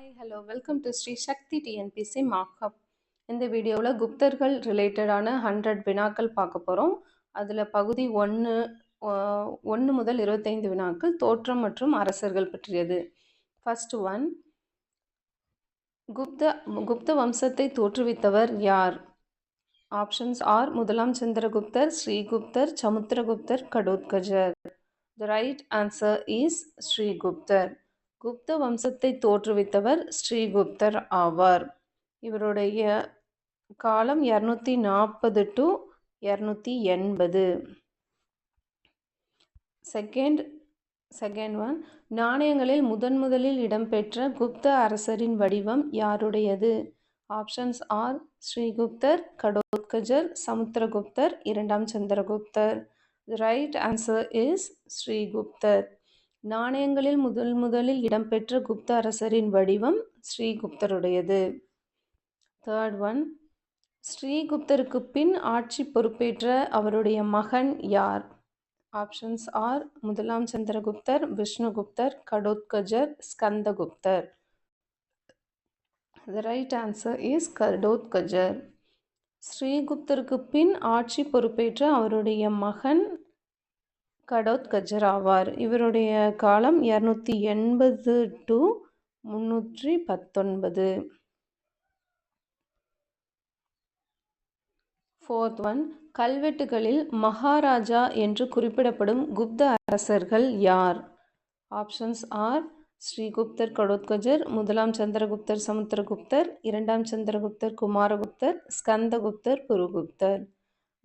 Hi hello welcome to Sri Shakti TNPSC markup. இந்த வீடியோவில் குப்தர்கள் ரிலேட்டடான 100 வினாக்கள் பார்க்க போகிறோம். அதில் பகுதி 1 முதல் 25 வினாக்கள் தோற்றம் மற்றும் அரசர்கள் பற்றியது. ஃபர்ஸ்ட் ஒன், குப்த வம்சத்தை தோற்றுவித்தவர் யார்? ஆப்ஷன்ஸ் ஆர் முதலாம் சந்திரகுப்தர், ஸ்ரீகுப்தர், சமுத்திரகுப்தர், கடோத்கஜர். The right answer is ஸ்ரீகுப்தர். Gupta வம்சத்தை தோற்றுவித்தவர் ஸ்ரீகுப்தர் ஆவார். இவருடைய காலம் 240 to 280. செகண்ட் ஒன், நாணயங்களில் முதலில் இடம்பெற்ற குப்த அரசரின் வடிவம் யாருடையது? ஆப்ஷன்ஸ் ஆர் ஸ்ரீகுப்தர், கடோத்கஜர், சமுத்திரகுப்தர், இரண்டாம் சந்திரகுப்தர். The right answer is ஸ்ரீகுப்தர். நாணயங்களில் முதலில் இடம்பெற்ற குப்த அரசரின் வடிவம் ஸ்ரீகுப்தருடையது. தேர்ட் ஒன், ஸ்ரீகுப்தருக்கு பின் ஆட்சி பொறுப்பேற்ற அவருடைய மகன் யார்? ஆப்ஷன்ஸ் ஆர் முதலாம் சந்திரகுப்தர், விஷ்ணுகுப்தர், கடோத்கஜர், ஸ்கந்தகுப்தர். The right answer is கடோத்கஜர். ஸ்ரீகுப்தருக்கு பின் ஆட்சி பொறுப்பேற்ற அவருடைய மகன் கடோத்கஜர் ஆவார். இவருடைய காலம் 280 to 319. ஃபோர்த் ஒன், கல்வெட்டுகளில் மகாராஜா என்று குறிப்பிடப்படும் குப்த அரசர்கள் யார்? ஆப்ஷன்ஸ் ஆர் ஸ்ரீகுப்தர், கடோத்கஜர், முதலாம் சந்திரகுப்தர், சமுத்திரகுப்தர், இரண்டாம் சந்திரகுப்தர், குமாரகுப்தர், ஸ்கந்தகுப்தர், புருகுப்தர்.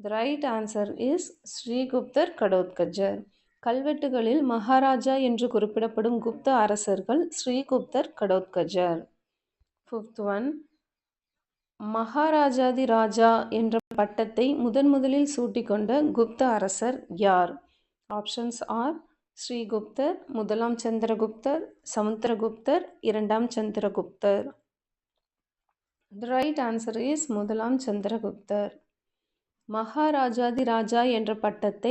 The right answer is ஸ்ரீகுப்தர், கடோத்கஜர். கல்வெட்டுகளில் மகாராஜா என்று குறிப்பிடப்படும் குப்த அரசர்கள் ஸ்ரீகுப்தர், கடோத்கஜர். ஃபிஃப்த் ஒன், மகாராஜாதி ராஜா என்ற பட்டத்தை முதலில் சூட்டிக்கொண்ட குப்த அரசர் யார்? ஆப்ஷன்ஸ் ஆர் ஸ்ரீகுப்தர், முதலாம் சந்திரகுப்தர், சமுத்திரகுப்தர், இரண்டாம் சந்திரகுப்தர். The right answer is முதலாம் சந்திரகுப்தர். மகாராஜாதி ராஜா என்ற பட்டத்தை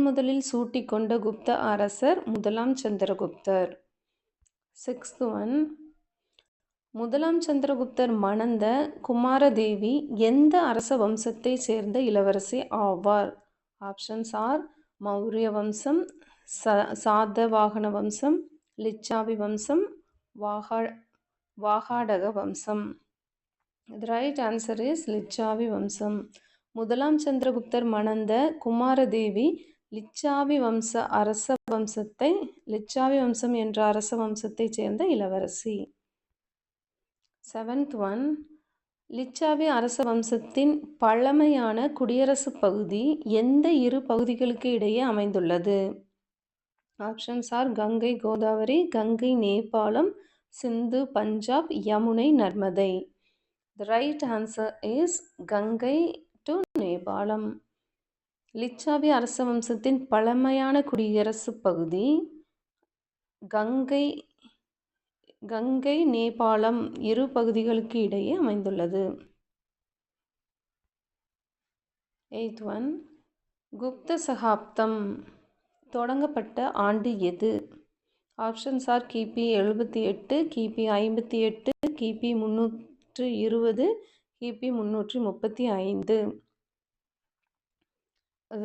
முதலில் சூட்டிக்கொண்ட குப்த அரசர் முதலாம் சந்திரகுப்தர். சிக்ஸ்த் ஒன், முதலாம் சந்திரகுப்தர் மணந்த குமாரதேவி எந்த அரச வம்சத்தை சேர்ந்த இளவரசி ஆவார்? ஆப்ஷன்ஸ் ஆர் மௌரிய வம்சம், சாதவாகன வம்சம், லிச்சாவி வம்சம், வாகாடக வம்சம். The right answer is Licchavi வம்சம். முதலாம் சந்திரகுப்தர் மணந்த குமாரதேவி லிச்சாவி வம்சம் என்ற அரச வம்சத்தை சேர்ந்த இளவரசி. செவன்த் ஒன், லிச்சாவி அரச வம்சத்தின் பழமையான குடியரசு பகுதி எந்த இரு பகுதிகளுக்கு இடையே அமைந்துள்ளது? Options are Ganga Godavari, Ganga Nepal, Sindhu Punjab, Yamuna Narmada. The right answer is Ganga to Nepal. Licchavi அரச வம்சத்தின் பழமையான குடியரசு பகுதி கங்கை நேபாளம் இரு பகுதிகளுக்கு இடையே அமைந்துள்ளது. எய்த் ஒன், குப்த சகாப்தம் தொடங்கப்பட்ட ஆண்டு எது? ஆப்ஷன்ஸ் ஆர் கிபி 78, கிபி 58, கிபி 320, கிபி 335.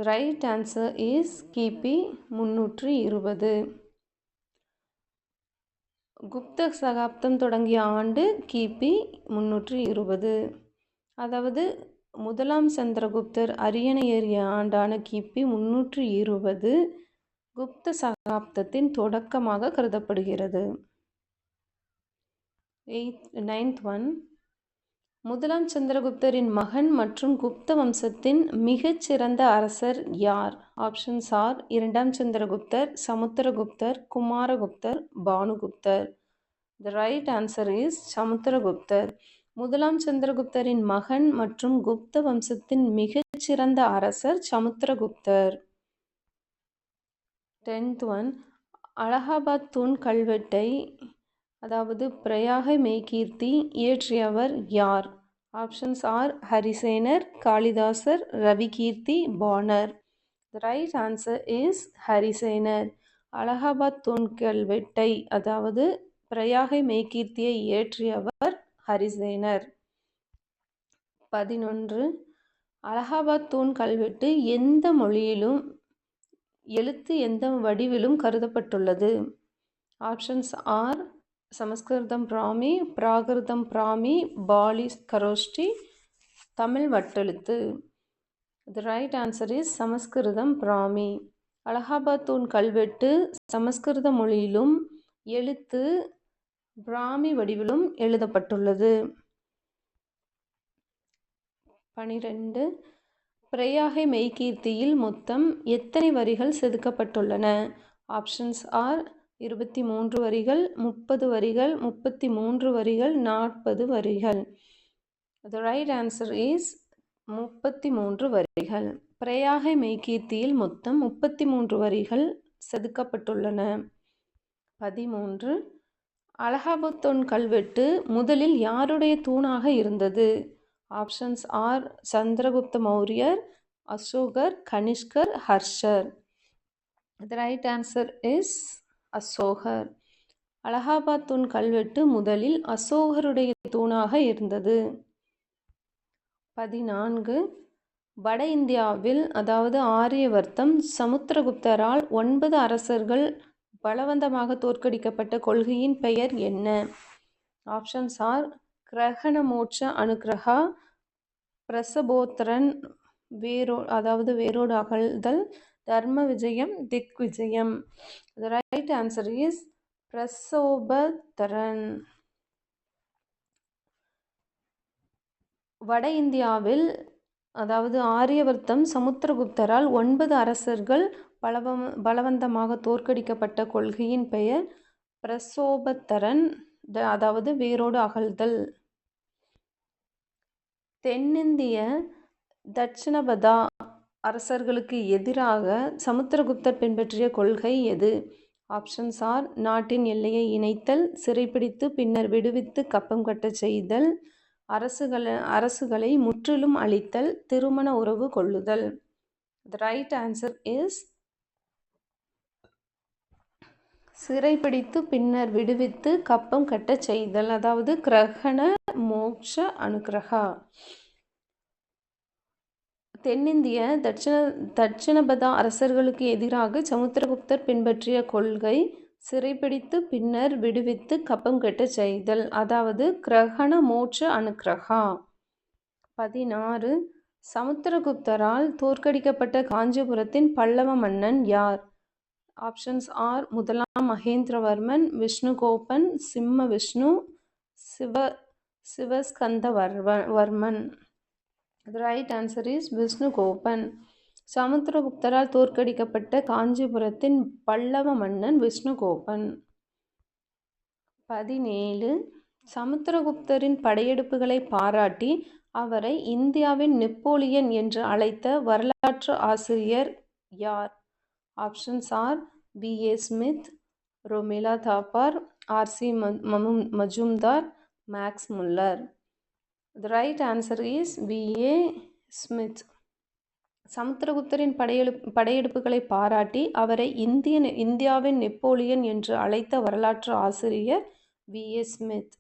ரைட் ஆன்சர் இஸ் கிபி 320. குப்த சகாப்தம் தொடங்கிய ஆண்டு கிபி 320. அதாவது முதலாம் சந்திரகுப்தர் அரியணை ஏறிய ஆண்டான கிபி 320 குப்த சகாப்தத்தின் தொடக்கமாக கருதப்படுகிறது. நைன்த் ஒன், முதலாம் சந்திரகுப்தரின் மகன் மற்றும் குப்த வம்சத்தின் மிகச்சிறந்த அரசர் யார்? ஆப்ஷன்ஸ் ஆர் இரண்டாம் சந்திரகுப்தர், சமுத்திரகுப்தர், குமாரகுப்தர், பானுகுப்தர். The right answer is சமுத்திரகுப்தர். முதலாம் சந்திரகுப்தரின் மகன் மற்றும் குப்த வம்சத்தின் மிகச்சிறந்த அரசர் சமுத்திரகுப்தர். 10th ஒன், அலகாபாத் தூண் கல்வெட்டை அதாவது பிரயாகை மெய்கீர்த்தி இயற்றியவர் யார்? Options are Harisena, Kalidasa, Ravikirti, Bana. The right answer is Harisena. Allahabad தூண் கல்வெட்டை அதாவது பிரயாகை மெய்கீர்த்தியை இயற்றியவர் ஹரிசேனர். 11 அலகாபாத் தூண் கல்வெட்டு எந்த மொழியிலும் எழுத்து எந்த வடிவிலும் கருதப்பட்டுள்ளது? Options are Sanskrit Brahmi, Prakrit Brahmi, Pali Kharosthi, Tamil Vatteluttu. The right answer is Sanskrit Brahmi. Allahabad தூண் கல்வெட்டு சமஸ்கிருத மொழியிலும் எழுத்து பிராமி வடிவிலும் எழுதப்பட்டுள்ளது. 12 பிரயாகை மெய்கீர்த்தியில் மொத்தம் எத்தனை வரிகள் செதுக்கப்பட்டுள்ளன? ஆப்ஷன்ஸ் ஆர் 23 வரிகள், 30 வரிகள், 33 வரிகள், 40 வரிகள். The right answer is 33 வரிகள். பிரயாகை மெய்கீர்த்தியில் மொத்தம் 33 வரிகள் செதுக்கப்பட்டுள்ளன. 13 அலகாபாத் தூண் கல்வெட்டு முதலில் யாருடைய தூணாக இருந்தது? ஆப்ஷன்ஸ் ஆர் சந்திரகுப்த மௌரியர், அசோகர், கனிஷ்கர், ஹர்ஷர். The right answer is அசோகர். அலகாபாத் தூண் கல்வெட்டு முதலில் அசோகருடைய தூணாக இருந்தது. 14 வட இந்தியாவில் அதாவது ஆரியவர்த்தம் சமுத்திரகுப்தரால் 9 அரசர்கள் பலவந்தமாக தோற்கடிக்கப்பட்ட கொள்கையின் பெயர் என்ன? ஆப்ஷன்ஸ் ஆர் கிரகண மோட்ச அனுக்கிரகா, பிரசபோத்தரன், வேரோடு அகழ்தல், தர்ம விஜயம், திக் விஜயம். The right answer is பிரசோபத்தரன். வட இந்தியாவில் அதாவது ஆரியவர்த்தம் சமுத்திரகுப்தரால் 9 அரசர்கள் பலவந்தமாக தோற்கடிக்கப்பட்ட கொள்கையின் பெயர் பிரசோபத்தரன், அதாவது வேரோடு அகழ்தல். தென்னிந்திய தட்சிணபதா அரசர்களுக்கு எதிராக சமுத்திரகுப்தர் பின்பற்றிய கொள்கை எது? ஆப்ஷன்ஸ் ஆர் நாட்டின் எல்லையை இணைத்தல், சிறைப்பிடித்து பின்னர் விடுவித்து கப்பம் கட்டச் செய்தல், அரசுகளை முற்றிலும் அழித்தல், திருமண உறவு கொள்ளுதல். The right answer is சிறைப்பிடித்து பின்னர் விடுவித்து கப்பம் கட்டச் செய்தல், அதாவது கிரகண மோட்ச அனுக்கிரகா. தென்னிந்திய தட்சிணபதா அரசர்களுக்கு எதிராக சமுத்திரகுப்தர் பின்பற்றிய கொள்கை சிறைப்பிடித்து பின்னர் விடுவித்து கப்பம் கட்டச் செய்தல், அதாவது கிரகண மோட்ச அனுக்கிரகா. 16 சமுத்திரகுப்தரால் தோற்கடிக்கப்பட்ட காஞ்சிபுரத்தின் பல்லவ மன்னன் யார்? ஆப்ஷன்ஸ் ஆர் முதலாம் மகேந்திரவர்மன், விஷ்ணுகோபன், சிம்ம Vishnu, Sivaskandavarman. The right answer is Vishnugopan. சமுத்திரகுப்தரால் தோற்கடிக்கப்பட்ட காஞ்சிபுரத்தின் Pallava மன்னன் விஷ்ணுகோபன். 17 சமுத்திரகுப்தரின் படையெடுப்புகளை பாராட்டி அவரை இந்தியாவின் நெப்போலியன் என்று அழைத்த வரலாற்று ஆசிரியர் யார்? Options are B.A. Smith, Romila Thapar, R.C. Majumdar, Max Muller. The right answer is B.A. Smith. சமுத்திரகுப்தரின் படையெடுப்புகளை பாராட்டி அவரை இந்தியாவின் நெப்போலியன் என்று அழைத்த வரலாற்று ஆசிரியர் B.A. ஸ்மித்.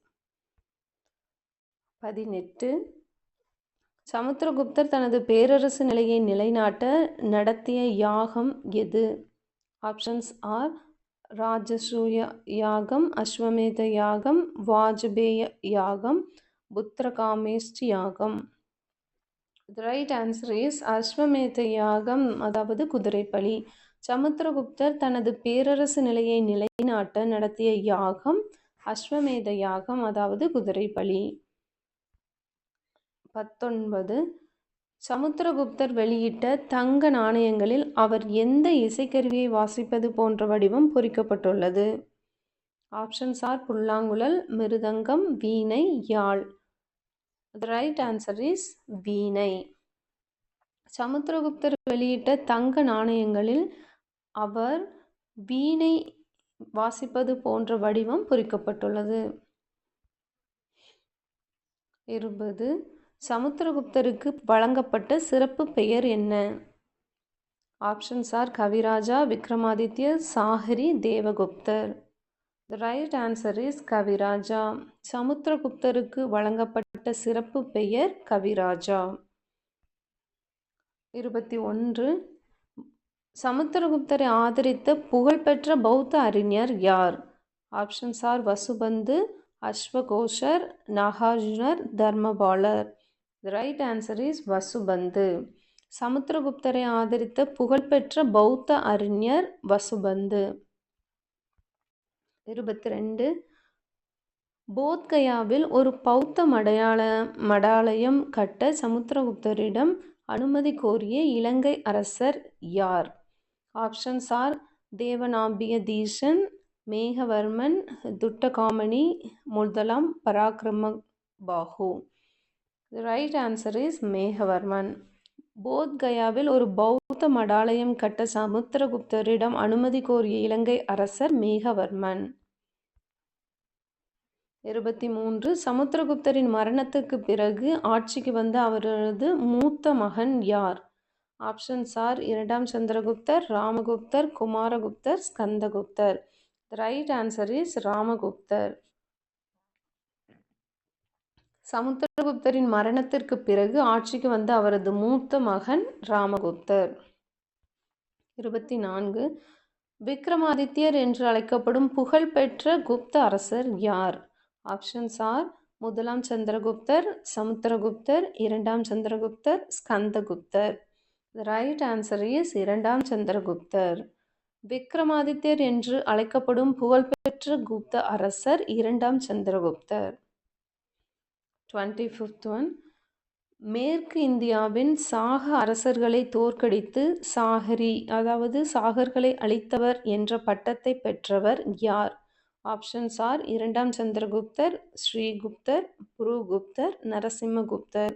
18 சமுத்திரகுப்தர் தனது பேரரசு நிலையை நிலைநாட்ட நடத்திய யாகம் எது? ஆப்ஷன்ஸ் ஆர் ராஜசூய யாகம், அஸ்வமேத யாகம், வாஜபேய யாகம், புத்திரகாமேஷ்டி யாகம். The right answer is அஸ்வமேத யாகம், அதாவது குதிரைப்பலி. சமுத்திரகுப்தர் தனது பேரரசு நிலையை நிலைநாட்ட நடத்திய யாகம் அஸ்வமேத யாகம், அதாவது குதிரைப்பலி. 19 சமுத்திரகுப்தர் வெளியிட்ட தங்க நாணயங்களில் அவர் எந்த இசைக்கருவியை வாசிப்பது போன்ற வடிவம் பொறிக்கப்பட்டுள்ளது? ஆப்ஷன்ஸ் ஆர் புல்லாங்குழல், மிருதங்கம், வீணை, யாழ். The right answer is வீணை. சமுத்திரகுப்தர் வெளியிட்ட தங்க நாணயங்களில் அவர் வீணை வாசிப்பது போன்ற வடிவம் பொறிக்கப்பட்டுள்ளது. 20 சமுத்திரகுப்தருக்கு வழங்கப்பட்ட சிறப்பு பெயர் என்ன? Options are Kaviraja, Vikramaditya, Sahari, Devagupta. The right answer is Kaviraja. சமுத்திரகுப்தருக்கு வழங்கப்பட்ட சிறப்பு பெயர் கவிராஜா. 21. சமுத்திரகுப்தரை ஆதரித்த புகழ்பெற்ற பௌத்த அறிஞர் யார்? ஆப்ஷன்ஸ் ஆர் வசுபந்து, அஸ்வகோஷர், Nagarjuna, Dharmapala. The right answer is Vasubandhu. சமுத்திரகுப்தரை ஆதரித்த புகழ்பெற்ற பௌத்த அறிஞர் வசுபந்து. 22. போத்கயாவில் ஒரு பௌத்த மடாலயம் கட்ட சமுத்திரகுப்தரிடம் அனுமதி கோரிய இலங்கை அரசர் யார்? ஆப்ஷன்ஸ் ஆர் தேவநாம்பிய தீசன், மேகவர்மன், துட்டகாமணி, முதலாம் Parakramabahu. The right answer is Meghavarman. போத்கயாவில் ஒரு பௌத்த மடாலயம் கட்ட சமுத்திரகுப்தரிடம் அனுமதி கோரிய இலங்கை அரசர் மேகவர்மன். 23. சமுத்திரகுப்தரின் மரணத்துக்கு பிறகு ஆட்சிக்கு வந்த அவரது மூத்த மகன் யார்? ஆப்ஷன்ஸ் ஆர் இரண்டாம் சந்திரகுப்தர், ராமகுப்தர், குமாரகுப்தர், ஸ்கந்தகுப்தர். The right answer is ராமகுப்தர். சமுத்திரகுப்தரின் மரணத்திற்கு பிறகு ஆட்சிக்கு வந்த அவரது மூத்த மகன் ராமகுப்தர். 24. விக்ரமாதித்யர் என்று அழைக்கப்படும் புகழ்பெற்ற குப்த அரசர் யார்? ஆப்ஷன்ஸ் ஆர் முதலாம் சந்திரகுப்தர், சமுத்திரகுப்தர், இரண்டாம் சந்திரகுப்தர், ஸ்கந்தகுப்தர். The right answer is இரண்டாம் சந்திரகுப்தர். விக்ரமாதித்யர் என்று அழைக்கப்படும் புகழ்பெற்ற குப்த அரசர் இரண்டாம் சந்திரகுப்தர். 25th one. மேற்கு இந்தியாவின் சாக அரசர்களை தோற்கடித்து சாகரி அதாவது சாகர்களை அழித்தவர் என்ற பட்டத்தை பெற்றவர் யார்? ஆப்ஷன்ஸ் ஆர் இரண்டாம் சந்திரகுப்தர், ஸ்ரீகுப்தர், புருகுப்தர், நரசிம்மகுப்தர்.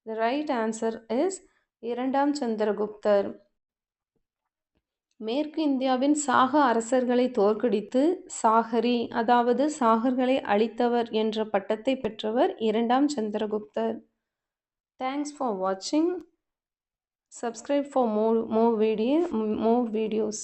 The right answer is இரண்டாம் சந்திரகுப்தர். மேற்கு இந்தியாவின் சாக அரசர்களை தோற்கடித்து சாகரி அதாவது சாகர்களை அழித்தவர் என்ற பட்டத்தை பெற்றவர் இரண்டாம் சந்திரகுப்தர். Thanks for watching. Subscribe for more videos.